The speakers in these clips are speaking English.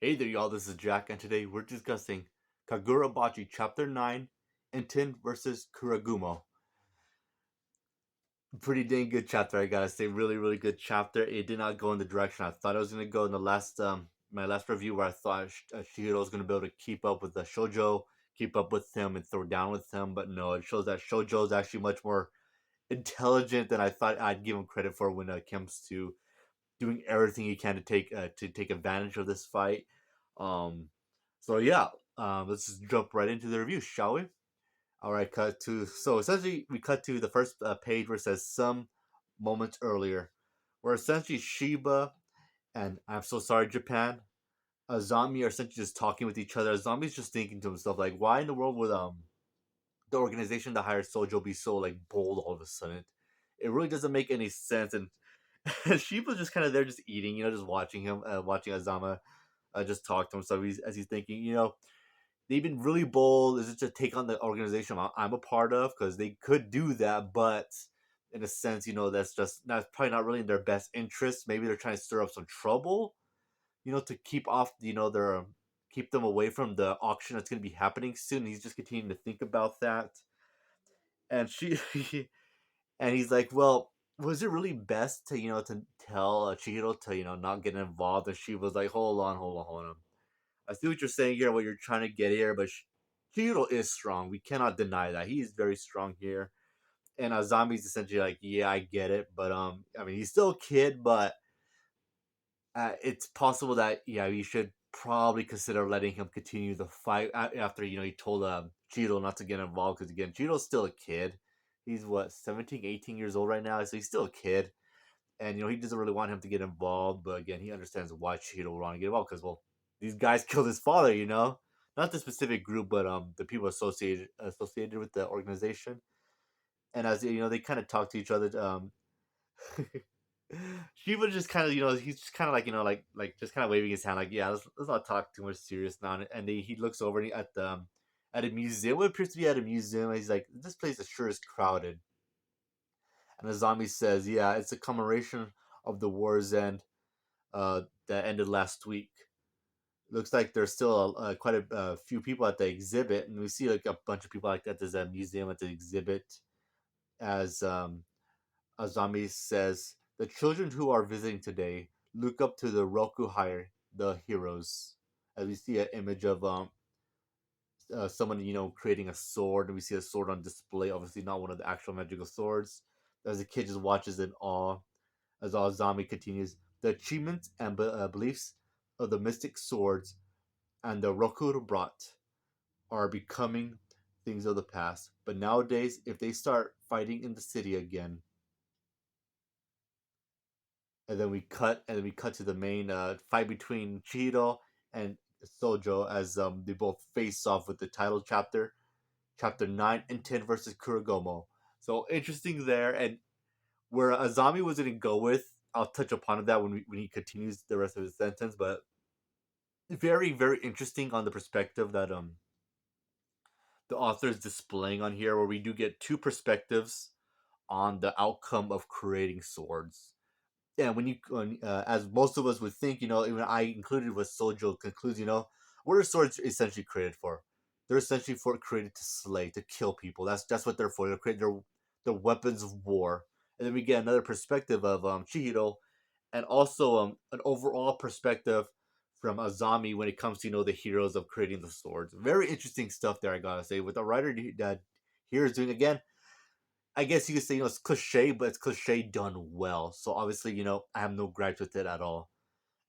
Hey there, y'all. This is Jack, and today we're discussing Kagurabachi Chapter 9, Enten versus Kuregumo. Pretty dang good chapter, I gotta say. Really, really good chapter. It did not go in the direction I thought it was gonna go in the last my last review, where I thought Shihiro was gonna be able to keep up with the Shoujo, keep up with him, and throw down with him. But no, it shows that Shoujo is actually much more intelligent than I thought I'd give him credit for when it comes to doing everything he can to take advantage of this fight. Um, so yeah, let's just jump right into the review, shall we? All right, cut to so essentially we cut to the first page where it says some moments earlier, where essentially Shiba and I'm so sorry Japan, Azami are essentially just talking with each other. Azami's just thinking to himself like, why in the world would the organization that hired Sojo be so like bold all of a sudden? It really doesn't make any sense. And Shiba's just kind of there, just eating, just watching him, watching Azama just talk to him. So as he's thinking, they've been really bold. Is it to take on the organization I'm a part of? Because they could do that, but in a sense, that's probably not really in their best interest. Maybe they're trying to stir up some trouble, to keep off, their keep them away from the auction that's going to be happening soon. He's just continuing to think about that, and she and he's like, well, was it really best to to tell Chihiro to not get involved? And she was like, hold on. I see what you're saying here, what you're trying to get here, but Chihiro is strong. We cannot deny that he is very strong here. And Azami's essentially like, yeah, I get it, but I mean, he's still a kid, but it's possible that you should probably consider letting him continue the fight after he told Chihiro not to get involved because again, Chihiro's still a kid. He's what 17, 18 years old right now, so he's still a kid, and he doesn't really want him to get involved. But again, he understands why Chihiro would want to get involved because well, these guys killed his father. Not the specific group, but the people associated with the organization. And as they kind of talk to each other. She was just kind of, he's just kind of like, like just kind of waving his hand, like, yeah, let's not talk too much serious now. And he looks over at a museum, what appears to be at a museum. And he's like, this place is sure is crowded. And the zombie says, yeah, it's a commemoration of the war's end that ended last week. Looks like there's still quite a few people at the exhibit, and we see like a bunch of people like at this museum at the exhibit as Azami says, the children who are visiting today look up to the Roku Higher, the heroes. As we see an image of someone, creating a sword, and we see a sword on display, obviously not one of the actual magical swords. As the kid just watches in awe, as Azami continues, the achievements and beliefs of the mystic swords and the Roku brought are becoming things of the past. But nowadays, if they start fighting in the city again, and then we cut to the main fight between Chihiro and Sojo as they both face off with the title chapter, chapter 9 and 10 versus Kuregumo. So interesting there, and where Azami was going to go with, I'll touch upon that when he continues the rest of his sentence. But very very interesting on the perspective that the author is displaying on here, where we do get two perspectives on the outcome of creating swords. Yeah, as most of us would think, even I included with Sojo concludes, what are swords essentially created for? They're essentially created to slay, to kill people. That's what they're for. They're created their weapons of war. And then we get another perspective of Chihiro, and also an overall perspective from Azami when it comes to the heroes of creating the swords. Very interesting stuff there, I gotta say. With the writer that here is doing again, I guess you could say, it's cliche, but it's cliche done well. So obviously, I have no gripes with it at all.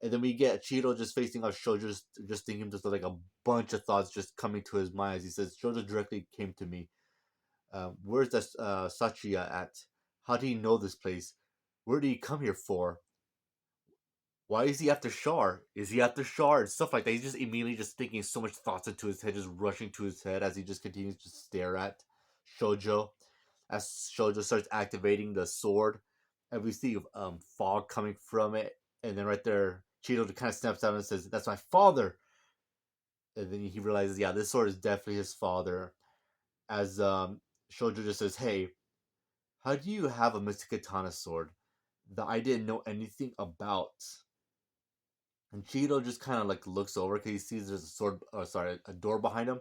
And then we get Cheeto just facing off Shoujo, just thinking, just like a bunch of thoughts just coming to his mind as he says, Shoujo directly came to me. Where's that Sachiya at? How do he know this place? Where did he come here for? Why is he after Shar? Is he after Shar? And stuff like that. He's just immediately just thinking so much thoughts into his head, just rushing to his head as he just continues to stare at Shoujo. As Shoujo starts activating the sword, and we see fog coming from it, and then right there, Cheeto kind of snaps out and says, "That's my father." And then he realizes, yeah, this sword is definitely his father. As Shoujo just says, "Hey, how do you have a Mystic Katana sword that I didn't know anything about?" And Cheeto just kind of like looks over because he sees there's a sword, or sorry, a door behind him,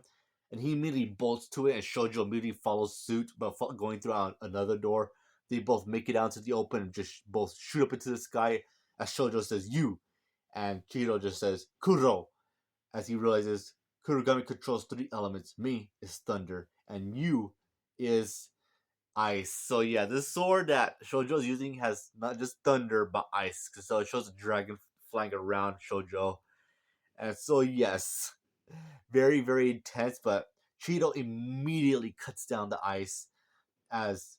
and he immediately bolts to it, and Shoujo immediately follows suit, but going through another door. They both make it out to the open and just both shoot up into the sky. As Shoujo says, "You," and Cheeto just says, "Kuro," as he realizes Kurugami controls three elements. Me is thunder, and you is ice. So yeah, this sword that Shoujo's using has not just thunder but ice. So it shows a dragon flying around Shoujo. And so yes, very very intense. But Cheeto immediately cuts down the ice as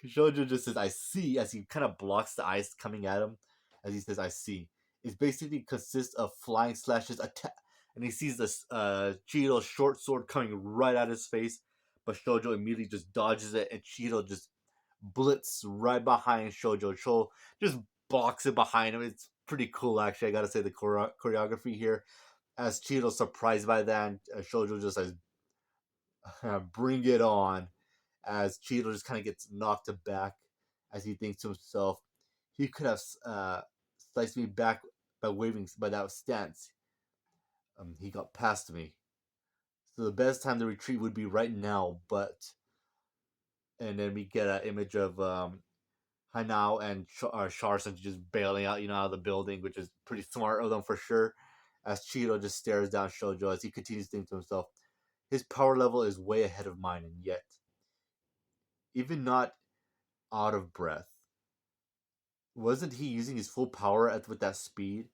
Shoujo just says, "I see," as he kind of blocks the ice coming at him. As he says, "I see." It basically consists of flying slashes, attack, and he sees this Cheeto's short sword coming right at his face. But Shoujo immediately just dodges it, and Cheeto just blitz right behind Shoujo. Shoujo just blocks it behind him. It's pretty cool, actually. I gotta say the choreography here. As Cheeto's surprised by that, and, Shoujo just says, "Bring it on." As Cheeto just kind of gets knocked back, as he thinks to himself, he could have sliced me back by waving by that stance. He got past me. So the best time to retreat would be right now, but and then we get an image of Hanao and Sharson just bailing out, out of the building, which is pretty smart of them for sure. As Cheeto just stares down Shoujo as he continues to think to himself, his power level is way ahead of mine, and yet, even not out of breath, wasn't he using his full power with that speed?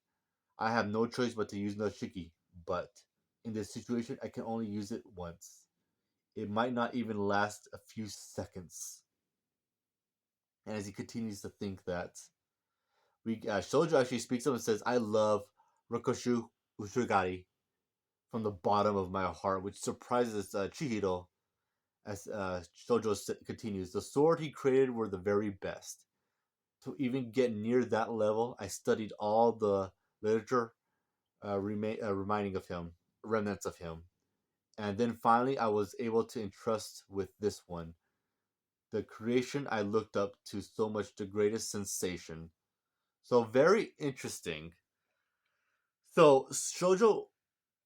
I have no choice but to use no Shiki, but in this situation, I can only use it once. It might not even last a few seconds. And as he continues to think that, we Shoujo actually speaks up and says, "I love Rokoshu Ushigari from the bottom of my heart," which surprises Chihiro. As Shoujo continues, "The sword he created were the very best. To even get near that level, I studied all the literature reminding of him, remnants of him. And then finally, I was able to entrust with this one, the creation I looked up to so much, the greatest sensation." So very interesting. So Shoujo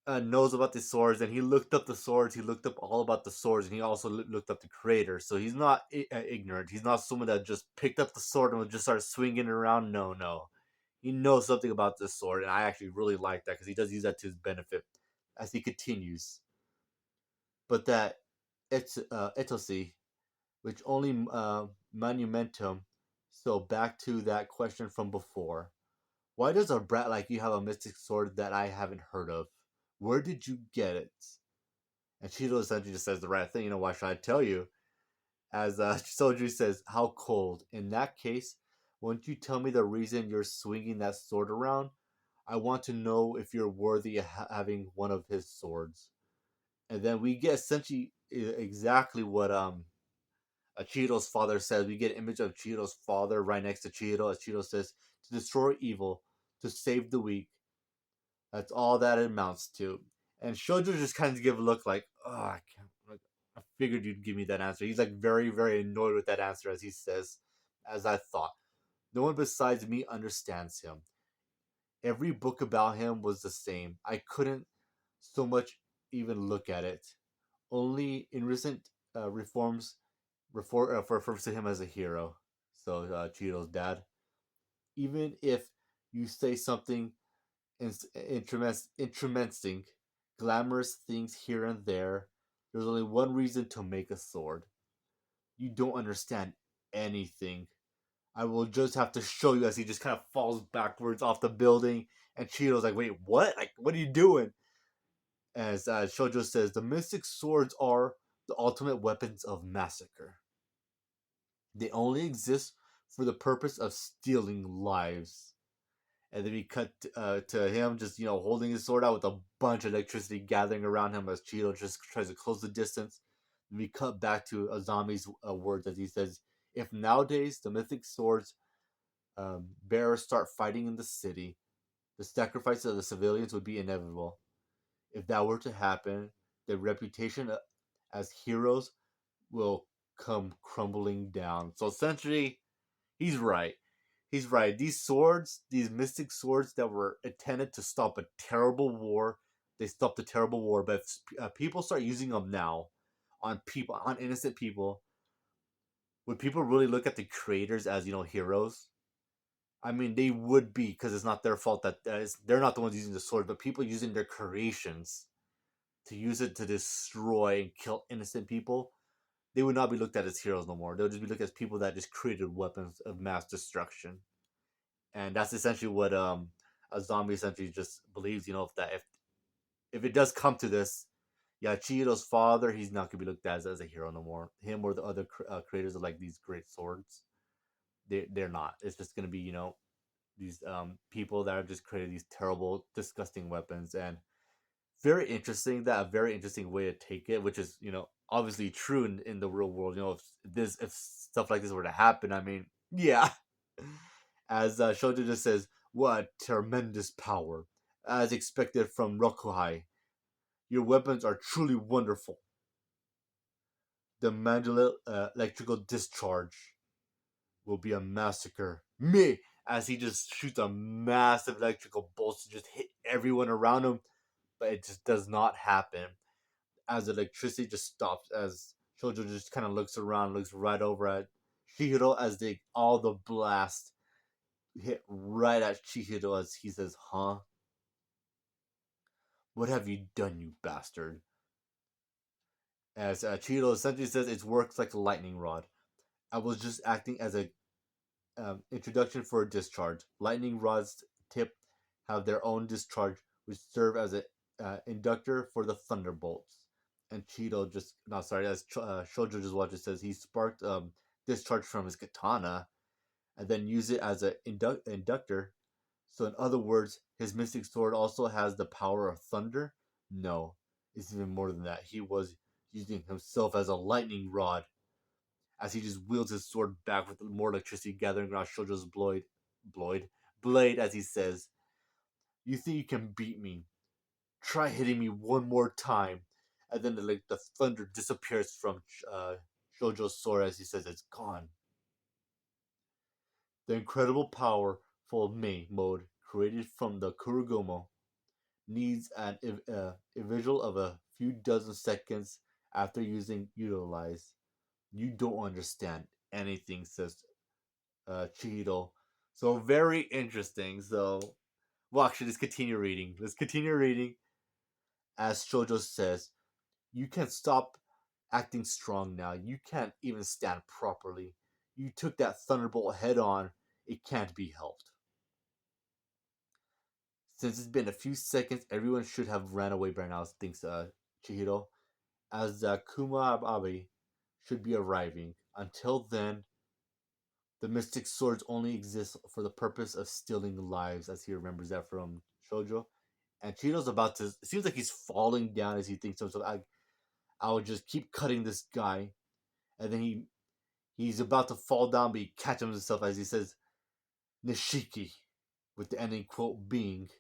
knows about the swords, and he looked up the swords. He looked up all about the swords, and he also looked up the creator. So he's not ignorant. He's not someone that just picked up the sword and would just start swinging it around. No, no, he knows something about this sword, and I actually really like that because he does use that to his benefit as he continues. But that etosi, which only monumentum. So back to that question from before. Why does a brat like you have a mystic sword that I haven't heard of? Where did you get it? And Cheeto essentially just says the right thing. Why should I tell you? As Soju says, how cold. In that case, won't you tell me the reason you're swinging that sword around? I want to know if you're worthy of having one of his swords. And then we get essentially exactly what Cheeto's father says. We get an image of Cheeto's father right next to Cheeto, as Cheeto says, "To destroy evil, to save the weak. That's all that it amounts to." And Shoujo just kind of give a look like, "Oh, I can't." Like, I figured you'd give me that answer. He's like very, very annoyed with that answer, as he says, "As I thought. No one besides me understands him. Every book about him was the same. I couldn't so much even look at it. Only in recent reforms refers to him as a hero." So Cheeto's dad. "Even if you say something interesting, glamorous things here and there, there's only one reason to make a sword. You don't understand anything. I will just have to show you," as he just kind of falls backwards off the building. And Cheeto's like, "Wait, what? Like, what are you doing?" As Shoujo says, "The mystic swords are the ultimate weapons of massacre. They only exist for the purpose of stealing lives." And then we cut to him just holding his sword out with a bunch of electricity gathering around him as Cheeto just tries to close the distance. And we cut back to Azami's words as he says, "If nowadays the mythic swords bearers start fighting in the city, the sacrifice of the civilians would be inevitable. If that were to happen, their reputation as heroes will come crumbling down." So essentially, he's right. he's right. These swords, these mystic swords that were intended to stop a terrible war, they stopped a terrible war. But if people start using them now on people, on innocent people, would people really look at the creators as heroes? I mean, they would be because it's not their fault that they're not the ones using the sword, but people using their creations to use it to destroy and kill innocent people. They would not be looked at as heroes no more. They'll just be looked at as people that just created weapons of mass destruction, and that's essentially what a zombie essentially just believes. If it does come to this, yeah, Chihiro's father, he's not gonna be looked at as a hero no more. Him or the other creators of like these great swords, they're not. It's just gonna be these people that have just created these terrible, disgusting weapons, and very interesting. That a very interesting way to take it, which is obviously true in the real world. If stuff like this were to happen, I mean, yeah. As Shoto just says, what tremendous power, as expected from Rokuhai. Your weapons are truly wonderful. The Mandala electrical discharge will be a massacre. Me, as he just shoots a massive electrical bolt to just hit everyone around him, but it just does not happen. As electricity just stops, as Shoujo just kind of looks around, looks right over at Chihiro as they all the blast hit right at Chihiro as he says, "Huh? What have you done, you bastard?" As Chihiro essentially says, "It works like a lightning rod. I was just acting as a introduction for a discharge. Lightning rods tip have their own discharge, which serve as an inductor for the thunderbolts." And Cheeto just no sorry, as Shoujo just watches says he sparked discharge from his katana and then used it as an inductor. So in other words, his mystic sword also has the power of thunder. No, it's even more than that. He was using himself as a lightning rod as he just wields his sword back with more electricity gathering around Shoujo's blade, as he says, "You think you can beat me? Try hitting me one more time." And then the thunder disappears from Shoujo's sword as he says it's gone. The incredible powerful Mei mode created from the Kuregumo needs a visual of a few dozen seconds after using utilize. You don't understand anything, says Chihiro. So very interesting. So, well, actually, let's continue reading. Let's continue reading. As Shoujo says, "You can stop acting strong now. You can't even stand properly. You took that thunderbolt head on. It can't be helped. Since it's been a few seconds, everyone should have ran away by now," thinks Chihiro. As Kumababe should be arriving. Until then, the mystic swords only exist for the purpose of stealing lives, as he remembers that from Shoujo. And Chihiro's about to. It seems like he's falling down as he thinks to himself, I will just keep cutting this guy. And then he's about to fall down, but he catches himself as he says, "Nishiki," with the ending quote being,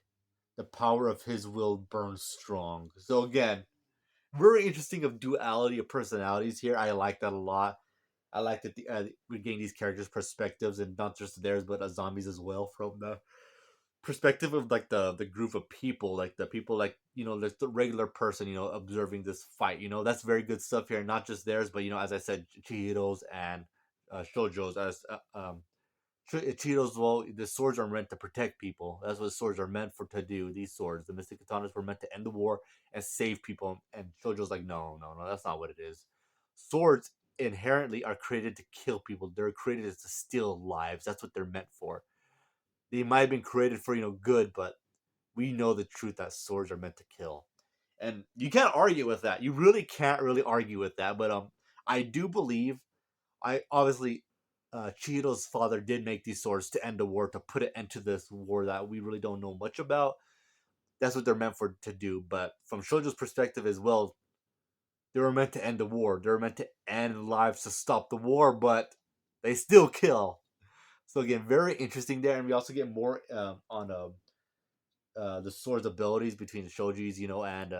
"The power of his will burns strong." So again, very interesting of duality of personalities here. I like that a lot. I like that we're getting these characters' perspectives and not just theirs, but zombies as well from the perspective of like the group of people, like the people like like the regular person, observing this fight. That's very good stuff here. Not just theirs, but as I said, Chihiro's and Shoujo's as Chihiro's. Well, the swords are meant to protect people. That's what swords are meant for to do. These swords, the Mystic Katanas, were meant to end the war and save people. And Shoujo's like, no, no, no, that's not what it is. Swords inherently are created to kill people. They're created to steal lives. That's what they're meant for. They might have been created for good, but we know the truth that swords are meant to kill, and you can't argue with that. You really can't really argue with that. But I do believe I obviously Chihiro's father did make these swords to end the war, to put an end to this war that we really don't know much about. That's what they're meant for to do. But from Shoujo's perspective as well, they were meant to end the war. They were meant to end lives to stop the war, but they still kill. So again, very interesting there, and we also get more on the sword's abilities between the Shoji's, and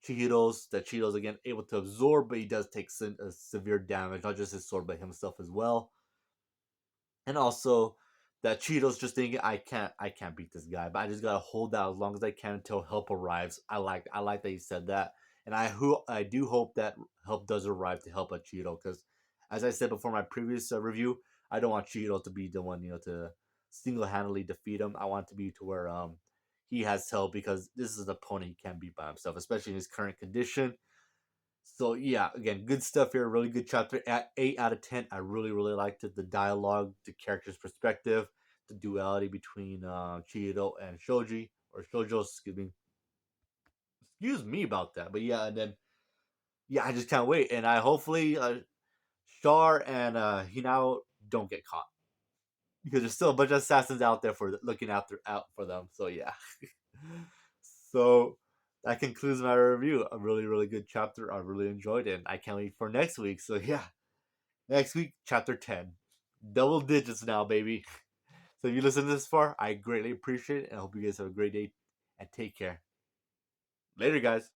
Chihiro's. That Chihiro's again able to absorb, but he does take severe damage, not just his sword, but himself as well. And also that Cheeto's just thinking, I can't beat this guy, but I just gotta hold out as long as I can until help arrives. I like that he said that, and I do hope that help does arrive to help a Cheeto, because as I said before my previous review, I don't want Cheeto to be the one to single handedly defeat him. I want it to be to where he has help, because this is an opponent he can't beat by himself, especially in his current condition. So yeah, again, good stuff here. Really good chapter. At 8 out of 10, I really liked it. The dialogue, the character's perspective, the duality between Chiyodo and Shoji or Shoujo. Excuse me about that. But yeah, and then yeah, I just can't wait. And I hopefully Char and Hinao don't get caught, because there's still a bunch of assassins out there for looking after out for them. So yeah. So that concludes my review. A really good chapter. I really enjoyed it. And I can't wait for next week. So yeah, next week, chapter 10. Double digits now, baby. So if you listen to this far, I greatly appreciate it. And I hope you guys have a great day and take care. Later, guys.